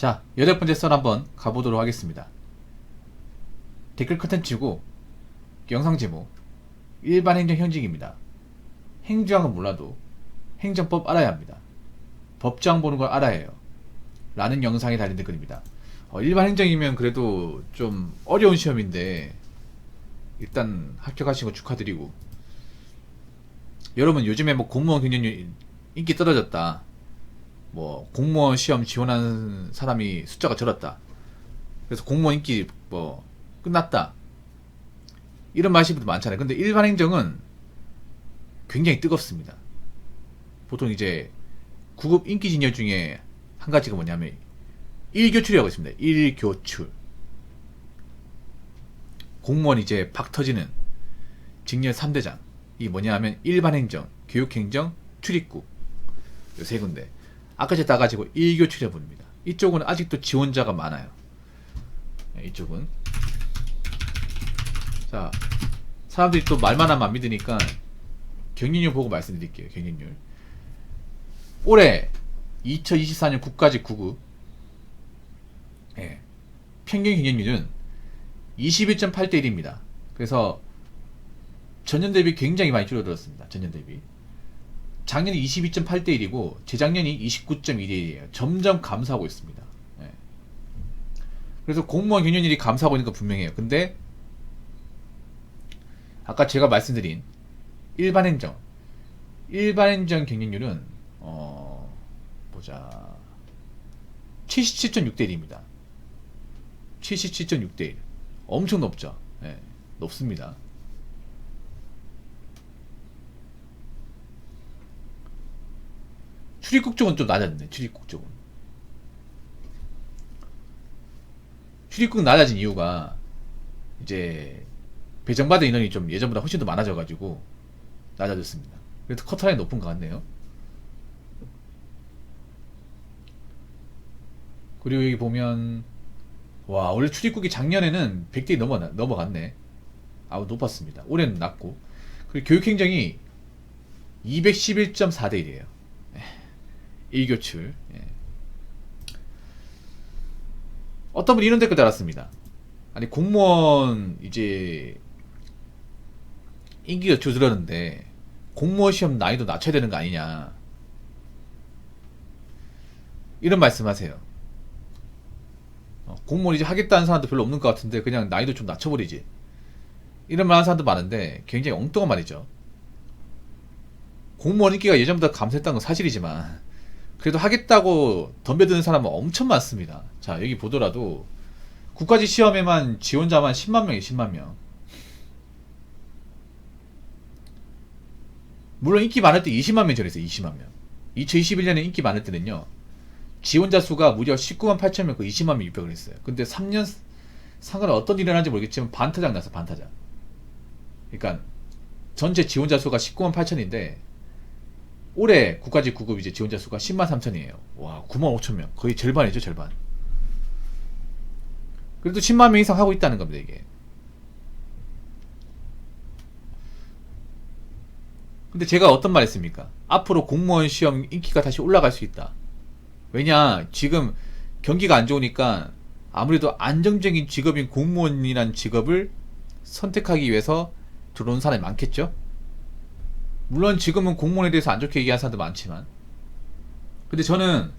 자, 8번째 썰 한번 가보도록 하겠습니다. 댓글 컨텐츠고 영상 제목 일반 행정 현직입니다. 행정은 몰라도 행정법 알아야 합니다. 법정 보는 걸 알아야 해요. 라는 영상에 달린 댓글입니다. 일반 행정이면 그래도 좀 어려운 시험인데 일단 합격하신 거 축하드리고, 여러분 요즘에 뭐 공무원 경쟁률 인기 떨어졌다, 뭐 공무원 시험 지원하는 사람이 숫자가 줄었다, 그래서 공무원 인기 뭐 끝났다, 이런 말씀도 많잖아요. 근데 일반 행정은 굉장히 뜨겁습니다. 보통 이제 구급 인기 진열 중에 한 가지가 뭐냐면 일교출이라고 있습니다. 일교출. 공무원 이제 박 터지는 직렬 3대장. 이게 뭐냐 하면 일반행정, 교육행정, 출입국. 요 세 군데. 아까 제가 따가지고 일교출이라고 부릅니다. 이쪽은 아직도 지원자가 많아요. 이쪽은. 자, 사람들이 또 말만 하면 안 믿으니까 경쟁률 보고 말씀드릴게요. 경쟁률. 올해 2024년 국가직 9급 평균 경쟁률은 21.8대 1입니다. 그래서 전년 대비 굉장히 많이 줄어들었습니다. 전년 대비. 작년이 22.8대 1이고 재작년이 29.1대 1이에요. 점점 감소하고 있습니다. 그래서 공무원 경쟁률이 감소하고 있는 건 분명해요. 근데 아까 제가 말씀드린 일반행정 경쟁률은 보자, 77.6대 1입니다. 77.6대 1. 엄청 높죠. 높습니다. 출입국 쪽은 좀 낮았네. 출입국 쪽은. 출입국 낮아진 이유가 이제 배정받은 인원이 좀 예전보다 훨씬 더 많아져가지고 낮아졌습니다. 그래도 커트라인 높은 것 같네요. 그리고 여기 보면, 와, 원래 출입국이 작년에는 100대 넘어갔네. 아우, 높았습니다. 올해는 낮고. 그리고 교육행정이 211.4대 1이에요. 1교출. 어떤 분이 이런 댓글 달았습니다. 아니, 공무원 이제 인기가 줄어드는데 공무원 시험 난이도 낮춰야 되는 거 아니냐, 이런 말씀하세요. 공무원 이제 하겠다는 사람도 별로 없는 것 같은데 그냥 난이도 좀 낮춰버리지, 이런 말 하는 사람도 많은데 굉장히 엉뚱한 말이죠. 공무원 인기가 예전보다 감소했다는 건 사실이지만 그래도 하겠다고 덤벼드는 사람은 엄청 많습니다. 자, 여기 보더라도 국가직 시험에만 지원자만 10만 명이에요. 10만 명. 물론 인기 많을 때 20만 명 전했어요. 20만 명. 2021년에 인기 많을 때는요, 지원자 수가 무려 19만 8천 명, 그 20만 명 입학을 했어요. 근데 3년 상관에 어떤 일이 일어났는지 모르겠지만 반타작 났어, 반타작. 그러니까 전체 지원자 수가 19만 8천인데 올해 국가직 9급 이제 지원자 수가 10만 3천이에요. 와, 9만 5천 명. 거의 절반이죠, 절반. 그래도 10만 명 이상 하고 있다는 겁니다, 이게. 근데 제가 어떤 말 했습니까? 앞으로 공무원 시험 인기가 다시 올라갈 수 있다. 왜냐, 지금 경기가 안 좋으니까 아무래도 안정적인 직업인 공무원이라는 직업을 선택하기 위해서 들어온 사람이 많겠죠? 물론 지금은 공무원에 대해서 안 좋게 얘기하는 사람도 많지만, 근데 저는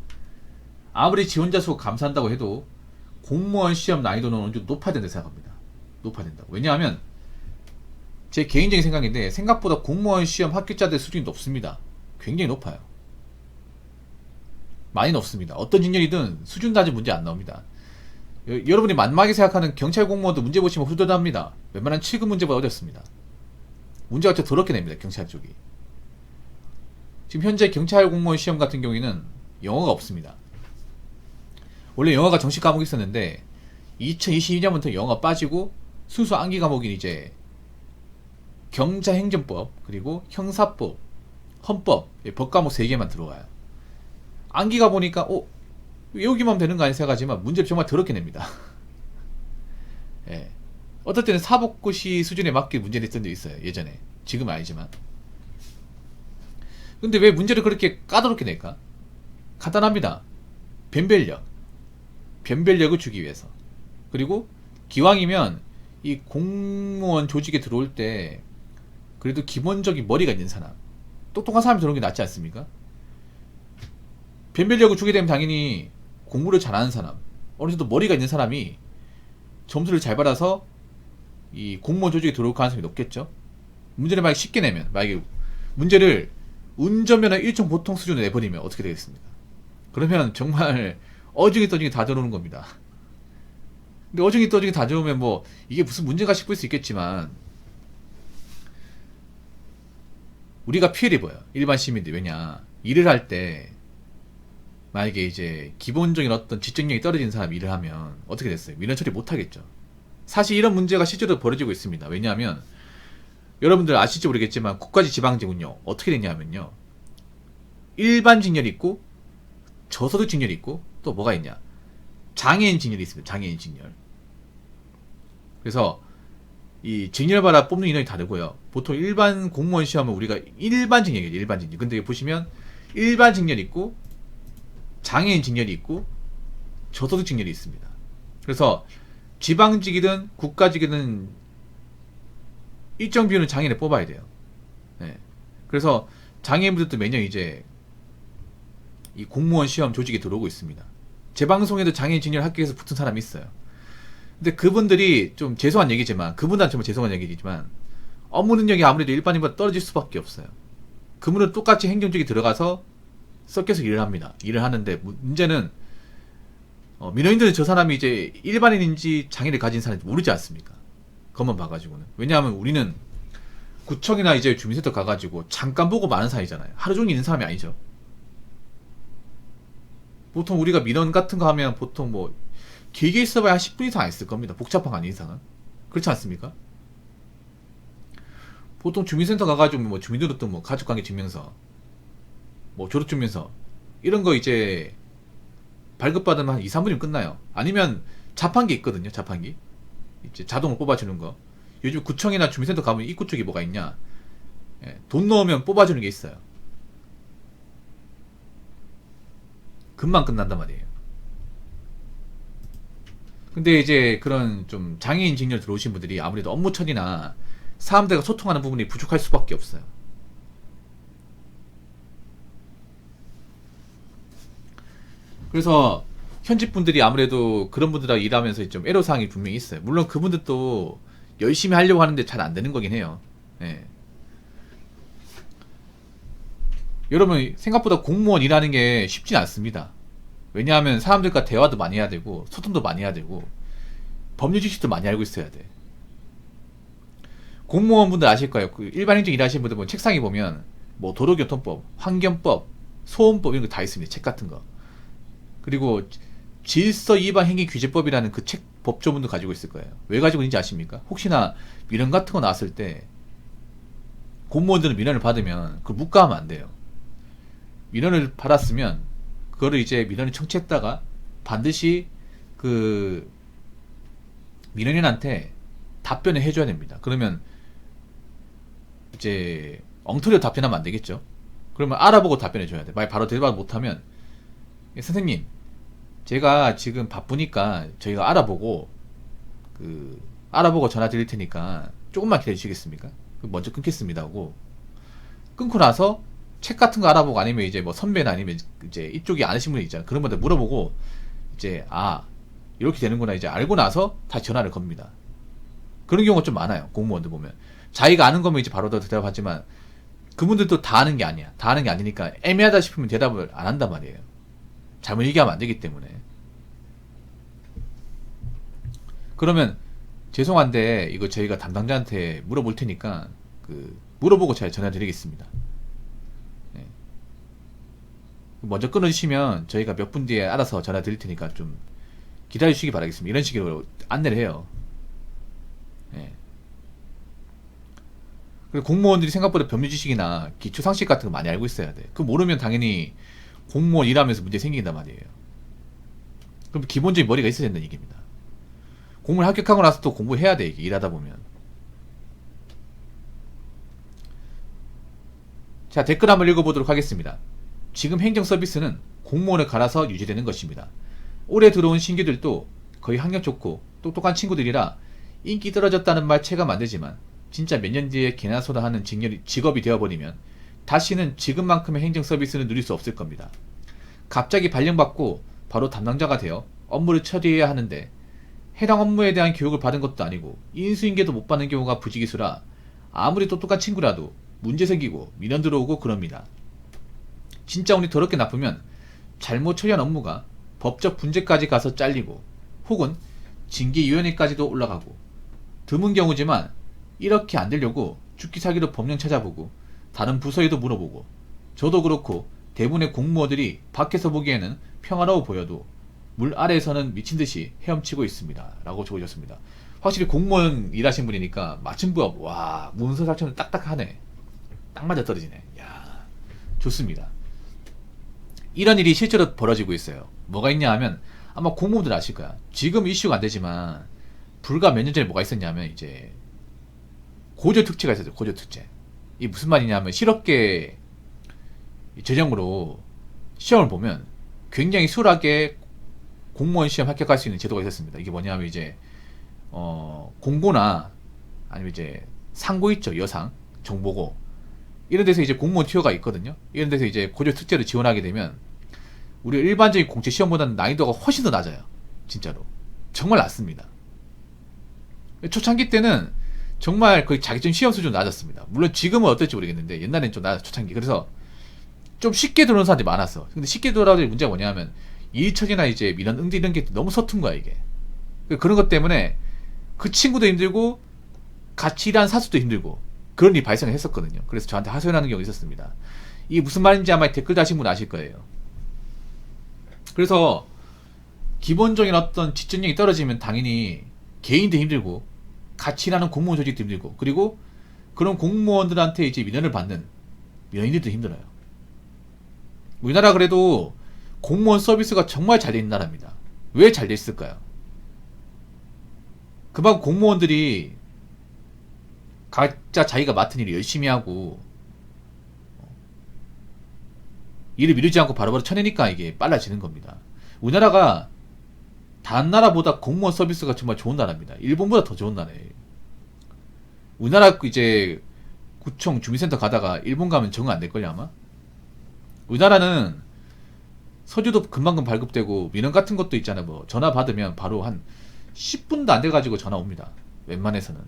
아무리 지원자 수가 감소한다고 해도 공무원 시험 난이도는 어느 정도 높아야 된다고 생각합니다. 높아야 된다고. 왜냐하면 제 개인적인 생각인데 생각보다 공무원 시험 합격자들 수준이 높습니다. 굉장히 높아요. 많이 높습니다. 어떤 직렬이든 수준 낮은 문제 안 나옵니다. 여러분이 만만하게 생각하는 경찰 공무원도 문제 보시면 후덜덜합니다. 웬만한 7급 문제보다 어렵습니다. 문제가 좀 더럽게 냅니다, 경찰 쪽이. 지금 현재 경찰 공무원 시험 같은 경우에는 영어가 없습니다. 원래 영어가 정식 과목이 있었는데 2022년부터 영어가 빠지고 순수 암기 과목인 이제 경자행정법, 그리고 형사법, 헌법, 법 과목 3개만 들어와요. 암기가 보니까 외우기만 하면 되는 거 아니야 생각하지만 문제를 정말 더럽게 냅니다. 어떨 때는 사법고시 수준에 맞게 문제를 냈던 적 있어요, 예전에. 지금은 아니지만. 근데 왜 문제를 그렇게 까다롭게 낼까? 간단합니다. 변별력. 변별력을 주기 위해서. 그리고 기왕이면 이 공무원 조직에 들어올 때 그래도 기본적인 머리가 있는 사람, 똑똑한 사람이 들어오는 게 낫지 않습니까? 변별력을 주게 되면 당연히 공부를 잘하는 사람, 어느 정도 머리가 있는 사람이 점수를 잘 받아서 이 공무원 조직에 들어올 가능성이 높겠죠. 문제를 만약 쉽게 내면, 만약에 문제를 운전면허 1종 보통 수준으로 내버리면 어떻게 되겠습니까? 그러면 정말 어중이 떠중이 다 들어오는 겁니다. 근데 어중이 떠중이 다 들어오면 뭐 이게 무슨 문제가 싶을 수 있겠지만 우리가 피해를 입어요. 일반 시민들. 왜냐, 일을 할 때 만약에 이제 기본적인 어떤 지적력이 떨어진 사람이 일을 하면 어떻게 됐어요? 민원 처리 못 하겠죠. 사실 이런 문제가 실제로 벌어지고 있습니다. 왜냐하면 여러분들 아실지 모르겠지만 국가직 지방직은요 어떻게 되냐면요, 일반 직렬이 있고 저소득 직렬이 있고 또 뭐가 있냐, 장애인 직렬이 있습니다. 장애인 직렬. 그래서 이 직렬마다 뽑는 인원이 다르고요. 보통 일반 공무원 시험은 우리가 일반 직렬이에요. 일반 직렬. 근데 여기 보시면 일반 직렬이 있고 장애인 직렬이 있고 저소득 직렬이 있습니다. 그래서 지방직이든 국가직이든 일정 비율은 장애인을 뽑아야 돼요. 네. 그래서 장애인분들도 매년 이제 이 공무원 시험 조직에 들어오고 있습니다. 제 방송에도 장애인 직렬 합격해서 붙은 사람이 있어요. 근데 그분들이 좀 죄송한 얘기지만, 그분한테 정말 죄송한 얘기지만 업무 능력이 아무래도 일반인보다 떨어질 수밖에 없어요. 그분은 똑같이 행정직에 들어가서 섞여서 일을 합니다. 일을 하는데 문제는 민원인들은 저 사람이 이제 일반인인지 장애를 가진 사람인지 모르지 않습니까? 그것만 봐가지고는. 왜냐하면 우리는 구청이나 이제 주민센터 가가지고 잠깐 보고 마는 사이잖아요. 하루 종일 있는 사람이 아니죠. 보통 우리가 민원 같은 거 하면 보통 뭐 길게 있어봐야 한 10분 이상 안 있을 겁니다. 복잡한 거 아닌 이상은. 그렇지 않습니까? 보통 주민센터 가가지고 뭐 주민등록등, 뭐 가족관계 증명서, 뭐 졸업증명서 이런 거 이제 발급받으면 한 2, 3분이면 끝나요. 아니면 자판기 있거든요. 자판기 이제 자동으로 뽑아주는 거. 요즘 구청이나 주민센터 가면 입구 쪽에 뭐가 있냐, 돈 넣으면 뽑아주는 게 있어요. 금방 끝난단 말이에요. 근데 이제 그런 좀 장애인 직렬 들어오신 분들이 아무래도 업무 처리나 사람들과 소통하는 부분이 부족할 수밖에 없어요. 그래서 현직 분들이 아무래도 그런 분들하고 일하면서 좀 애로사항이 분명히 있어요. 물론 그분들도 열심히 하려고 하는데 잘 안 되는 거긴 해요. 예. 여러분 생각보다 공무원 일하는 게 쉽진 않습니다. 왜냐하면 사람들과 대화도 많이 해야 되고 소통도 많이 해야 되고 법률 지식도 많이 알고 있어야 돼. 공무원분들 아실 거예요. 그 일반 행정 일하시는 분들 보면 책상에 보면 뭐 도로교통법, 환경법, 소음법 이런 거 다 있습니다. 책 같은 거. 그리고 질서 위반 행위 규제법이라는 그 책 법조문도 가지고 있을 거예요. 왜 가지고 있는지 아십니까? 혹시나 민원 같은 거 나왔을 때 공무원들은 민원을 받으면 그걸 묵과하면 안 돼요. 민원을 받았으면 그거를 이제 민원을 청취했다가 반드시 그 민원인한테 답변을 해줘야 됩니다. 그러면 이제 엉터리로 답변하면 안 되겠죠. 그러면 알아보고 답변해줘야 돼. 만약 바로 대답 못하면, 선생님 제가 지금 바쁘니까 저희가 알아보고 전화 드릴 테니까 조금만 기다려 주시겠습니까? 먼저 끊겠습니다 하고 끊고 나서 책 같은 거 알아보고, 아니면 이제 뭐 선배나 아니면 이제 이쪽이 아시는 분이 있잖아요. 그런 분들 물어보고 이제 이렇게 되는구나 이제 알고 나서 다시 전화를 겁니다. 그런 경우가 좀 많아요. 공무원들 보면 자기가 아는 거면 이제 바로 더 대답하지만 그분들도 다 아는 게 아니야. 다 아는 게 아니니까 애매하다 싶으면 대답을 안 한단 말이에요. 잘못 얘기하면 안 되기 때문에. 그러면 죄송한데 이거 저희가 담당자한테 물어볼 테니까 물어보고 제가 전화 드리겠습니다. 네. 먼저 끊어주시면 저희가 몇 분 뒤에 알아서 전화 드릴 테니까 좀 기다려주시기 바라겠습니다. 이런 식으로 안내를 해요. 네. 그리고 공무원들이 생각보다 법률 지식이나 기초 상식 같은 거 많이 알고 있어야 돼. 그거 모르면 당연히 공무원 일하면서 문제 생긴단 말이에요. 그럼 기본적인 머리가 있어야 된다는 얘기입니다. 공무원 합격하고 나서 또 공부해야 돼, 이게 일하다 보면. 자, 댓글 한번 읽어보도록 하겠습니다. 지금 행정 서비스는 공무원을 갈아서 유지되는 것입니다. 올해 들어온 신규들도 거의 학력 좋고 똑똑한 친구들이라 인기 떨어졌다는 말 체감 안 되지만 진짜 몇 년 뒤에 개나 소나 하는 직업이 되어버리면 다시는 지금만큼의 행정 서비스는 누릴 수 없을 겁니다. 갑자기 발령받고 바로 담당자가 되어 업무를 처리해야 하는데 해당 업무에 대한 교육을 받은 것도 아니고 인수인계도 못 받는 경우가 부지기수라 아무리 똑똑한 친구라도 문제 생기고 민원 들어오고 그럽니다. 진짜 운이 더럽게 나쁘면 잘못 처리한 업무가 법적 분쟁까지 가서 잘리고 혹은 징계위원회까지도 올라가고 드문 경우지만 이렇게 안 되려고 죽기 살기로 법령 찾아보고 다른 부서에도 물어보고 저도 그렇고 대부분의 공무원들이 밖에서 보기에는 평화로워 보여도 물 아래에서는 미친듯이 헤엄치고 있습니다. 라고 적어주셨습니다. 확실히 공무원 일하신 분이니까 맞춤법 와 문서 작성은 딱딱하네. 딱 맞아 떨어지네. 야 좋습니다. 이런 일이 실제로 벌어지고 있어요. 뭐가 있냐 하면 아마 공무원들 아실 거야. 지금 이슈가 안 되지만 불과 몇 년 전에 뭐가 있었냐면 이제 고조 특채가 있었죠. 고조 특채. 이 무슨 말이냐면 실업계 전형으로 시험을 보면 굉장히 수월하게 공무원 시험 합격할 수 있는 제도가 있었습니다. 이게 뭐냐면 이제 공고나 아니면 이제 상고 있죠. 여상, 정보고 이런 데서 이제 공무원 투여가 있거든요. 이런 데서 이제 고조 특채를 지원하게 되면 우리 일반적인 공채 시험보다는 난이도가 훨씬 더 낮아요. 진짜로 정말 낮습니다. 초창기 때는 정말 거의 자격증 시험 수준으로 낮았습니다. 물론 지금은 어떨지 모르겠는데 옛날엔 좀 낮았어 초창기. 그래서 좀 쉽게 들어오는 사람들이 많았어. 근데 쉽게 들어오는 문제가 뭐냐면 일처리나 이제 민원 응대 이런 게 너무 서툰 거야 이게. 그런 것 때문에 그 친구도 힘들고 같이 일하는 사수도 힘들고 그런 일이 발생을 했었거든요. 그래서 저한테 하소연하는 경우가 있었습니다. 이게 무슨 말인지 아마 댓글 다신 분 아실 거예요. 그래서 기본적인 어떤 지적력이 떨어지면 당연히 개인도 힘들고 같이 일하는 공무원 조직도 힘들고 그리고 그런 공무원들한테 이제 민원을 받는 민원인들도 힘들어요. 우리나라 그래도 공무원 서비스가 정말 잘 돼 있는 나라입니다. 왜 잘 돼 있을까요? 그만큼 공무원들이 각자 자기가 맡은 일을 열심히 하고 일을 미루지 않고 바로바로 쳐내니까 이게 빨라지는 겁니다. 우리나라가 다른 나라보다 공무원 서비스가 정말 좋은 나라입니다. 일본보다 더 좋은 나라예요. 우리나라 이제 구청 주민센터 가다가 일본 가면 적응 안 될걸요 아마? 우리나라는 서류도 금방금 발급되고 민원 같은 것도 있잖아요. 뭐 전화 받으면 바로 한 10분도 안 돼가지고 전화 옵니다. 웬만해서는.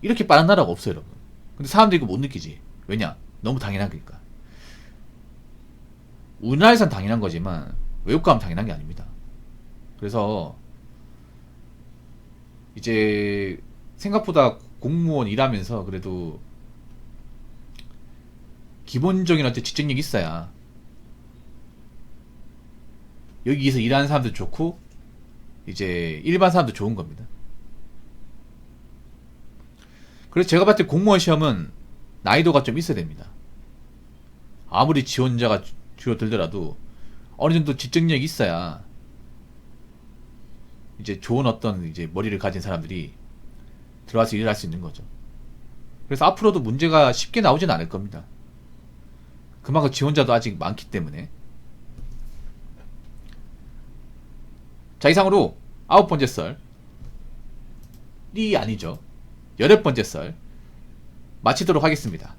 이렇게 빠른 나라가 없어요 여러분. 근데 사람들이 이거 못 느끼지. 왜냐? 너무 당연하니까. 우리나라에선 당연한 거지만 외국 가면 당연한 게 아닙니다. 그래서 이제 생각보다 공무원 일하면서 그래도 기본적인 어떤 지적력이 있어야 여기서 일하는 사람도 좋고 이제 일반 사람도 좋은 겁니다. 그래서 제가 봤을 때 공무원 시험은 난이도가 좀 있어야 됩니다. 아무리 지원자가 줄어들더라도 어느 정도 지적력이 있어야 이제 좋은 어떤 이제 머리를 가진 사람들이 들어와서 일을 할 수 있는 거죠. 그래서 앞으로도 문제가 쉽게 나오지는 않을 겁니다. 그만큼 지원자도 아직 많기 때문에. 자, 이상으로 9번째 썰이 아니죠. 8번째 썰 마치도록 하겠습니다.